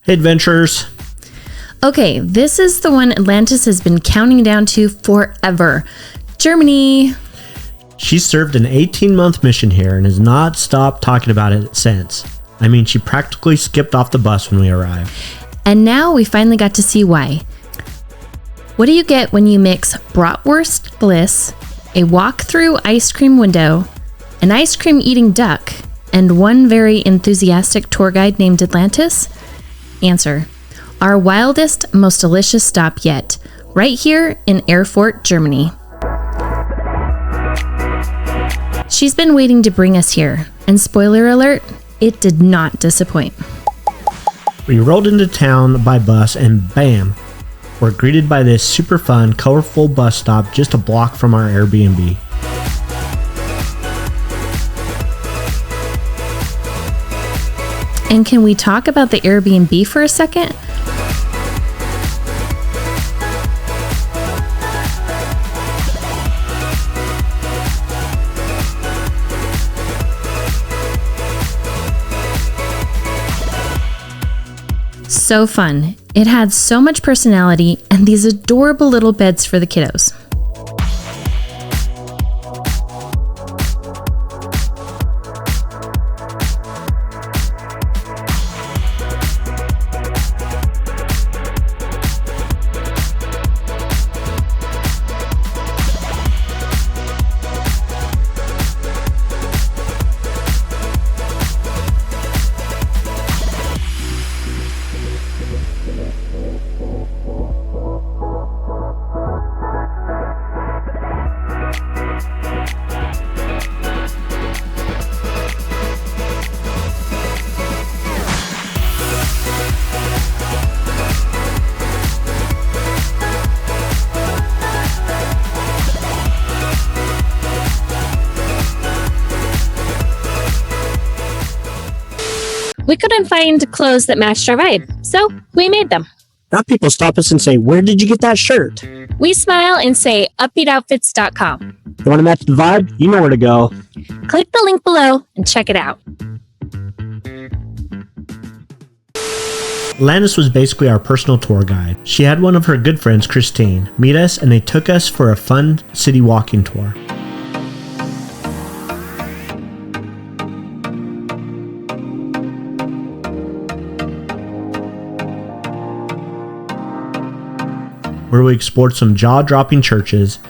Hey, adventurers. Okay, this is the one Atlantis has been counting down to forever. Germany. She served an 18-month mission here and has not stopped talking about it since. I mean, she practically skipped off the bus when we arrived. And now we finally got to see why. What do you get when you mix Bratwurst bliss, a walk-through ice cream window, an ice cream eating duck, and one very enthusiastic tour guide named Atlantis? Answer: our wildest, most delicious stop yet, right here in Erfurt, Germany. She's been waiting to bring us here, and spoiler alert, it did not disappoint. We rolled into town by bus and bam, we're greeted by this super fun, colorful bus stop just a block from our Airbnb. And can we talk about the Airbnb for a second? So fun. It had so much personality and these adorable little beds for the kiddos. We couldn't find clothes that matched our vibe, so we made them. Now people stop us and say, "Where did you get that shirt?" We smile and say upbeatoutfits.com. You want to match the vibe? You know where to go. Click the link below and check it out. Atlantis was basically our personal tour guide. She had one of her good friends, Christine, meet us and they took us for a fun city walking tour. Where we explored some jaw-dropping churches,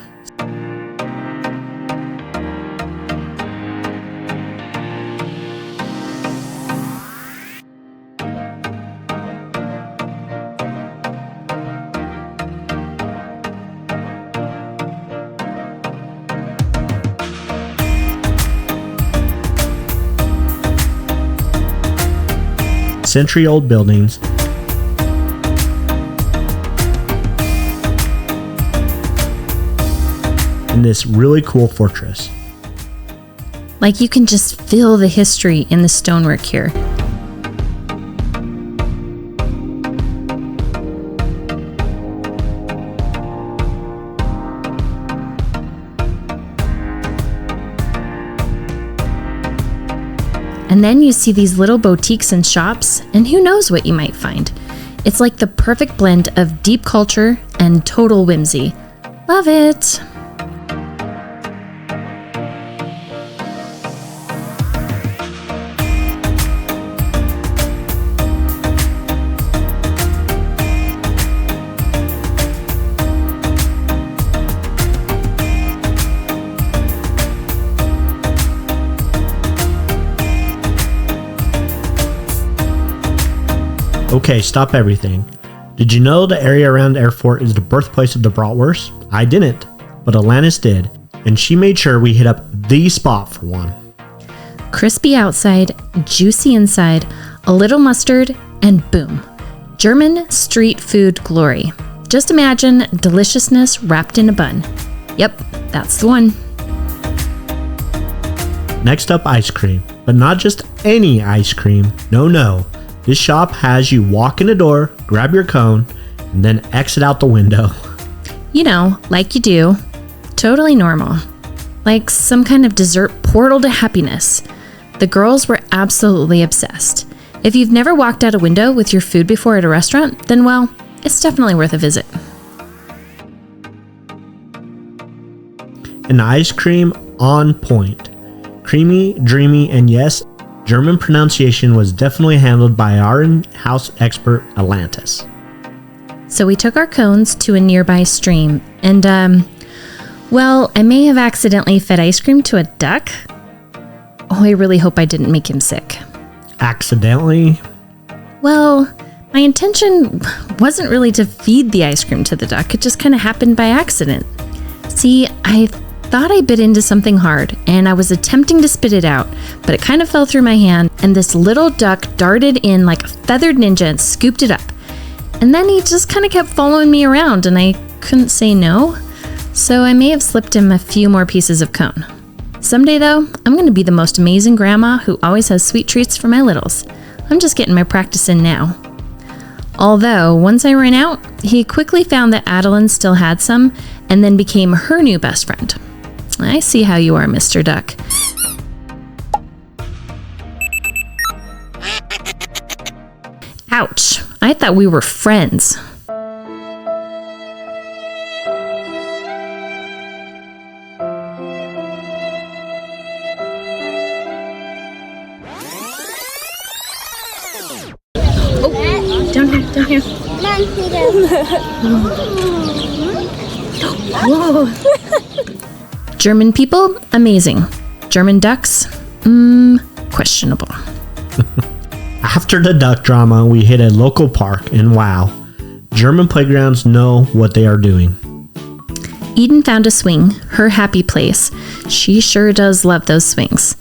century-old buildings, in this really cool fortress. Like you can just feel the history in the stonework here. And then you see these little boutiques and shops, and who knows what you might find. It's like the perfect blend of deep culture and total whimsy. Love it! Okay, stop everything. Did you know the area around Erfurt is the birthplace of the Bratwurst? I didn't, but Atlantis did, and she made sure we hit up the spot for one. Crispy outside, juicy inside, a little mustard, and boom. German street food glory. Just imagine deliciousness wrapped in a bun. Yep, that's the one. Next up, ice cream. But not just any ice cream. No. This shop has you walk in the door, grab your cone, and then exit out the window. You know, like you do. Totally normal. Like some kind of dessert portal to happiness. The girls were absolutely obsessed. If you've never walked out a window with your food before at a restaurant, then well, it's definitely worth a visit. And the ice cream on point. Creamy, dreamy, and yes, German pronunciation was definitely handled by our in-house expert, Atlantis. So we took our cones to a nearby stream, and well, I may have accidentally fed ice cream to a duck. Oh, I really hope I didn't make him sick. Accidentally? Well, my intention wasn't really to feed the ice cream to the duck. It just kind of happened by accident. See, I thought I bit into something hard, and I was attempting to spit it out, but it kind of fell through my hand, and this little duck darted in like a feathered ninja and scooped it up. And then he just kind of kept following me around, and I couldn't say no. So I may have slipped him a few more pieces of cone. Someday, though, I'm going to be the most amazing grandma who always has sweet treats for my littles. I'm just getting my practice in now. Although, once I ran out, he quickly found that Adeline still had some, and then became her new best friend. I see how you are, Mr. Duck. Ouch, I thought we were friends. Down here. Whoa. German people, amazing. German ducks, questionable. After the duck drama, we hit a local park, and wow, German playgrounds know what they are doing. Eden found a swing, her happy place. She sure does love those swings.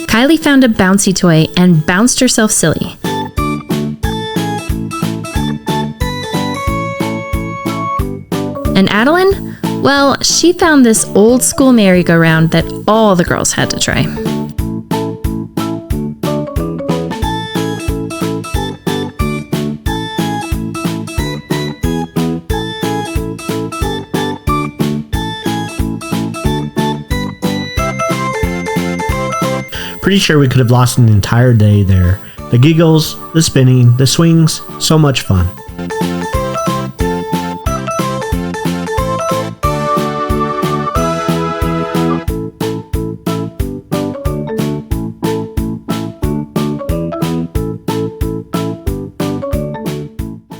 Kylie found a bouncy toy and bounced herself silly. And Adeline? Well, she found this old school merry-go-round that all the girls had to try. Pretty sure we could have lost an entire day there. The giggles, the spinning, the swings, so much fun.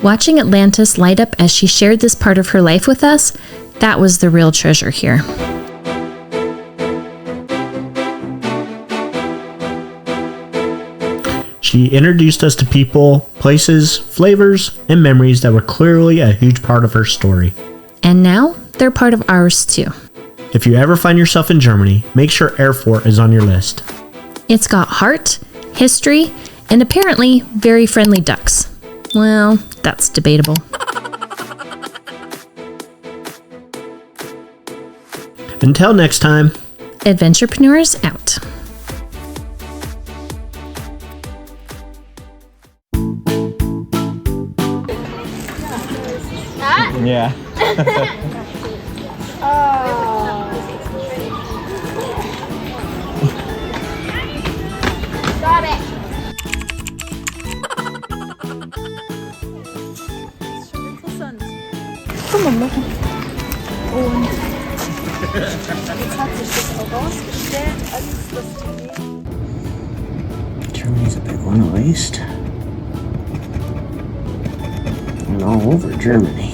Watching Atlantis light up as she shared this part of her life with us, that was the real treasure here. She introduced us to people, places, flavors, and memories that were clearly a huge part of her story. And now, they're part of ours too. If you ever find yourself in Germany, make sure Erfurt is on your list. It's got heart, history, and apparently very friendly ducks. Well, that's debatable. Until next time, Adventurepreneurs out. Yeah. Got it. Schon interessant. Guck mal, machen. Und jetzt hat sich das auch rausgestellt, als das Germany's a big one, at least. And all over Germany.